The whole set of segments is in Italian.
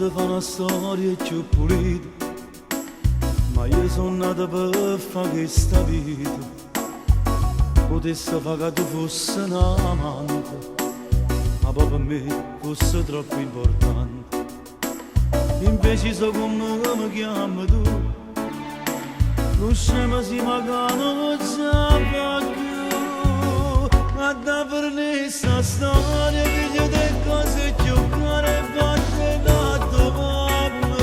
te fa una storia più pulita, ma io sono nato per fare questa vita. Potesse fare che tu fossi un amante, ma poi per me fosse troppo importante. Invece so come mi chiami tu, non scema si magari non sa più. Ma davvero questa storia figlio di cose più care fatte da domani.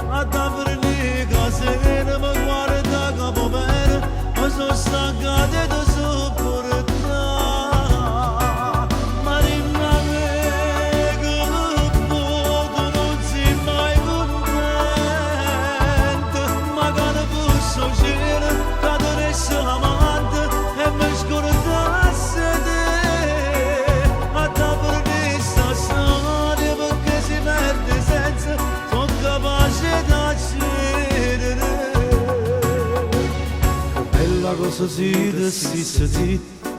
Ma davvero le cose che non mi guarda capo bene, ma sono stancate da sopportare. Ma rimane che poco non sei mai contento. Magari posso uscire, cado adesso amante e mi scordasse te. Ma davvero questa storia perché si perde senza, sono capace da cedere. Bella cosa si stesse zitta,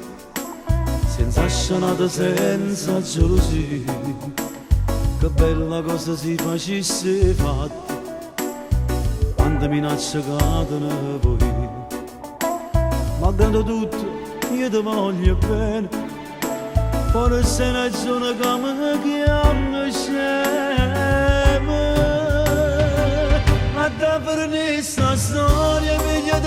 senza scenata, senza gelosia. Che bella cosa si facesse fatta, quante minacce cadono poi. Malgrado tutto io ti voglio bene, poi se ne ragione che mi chiama scema. Ma davvero questa storia figlio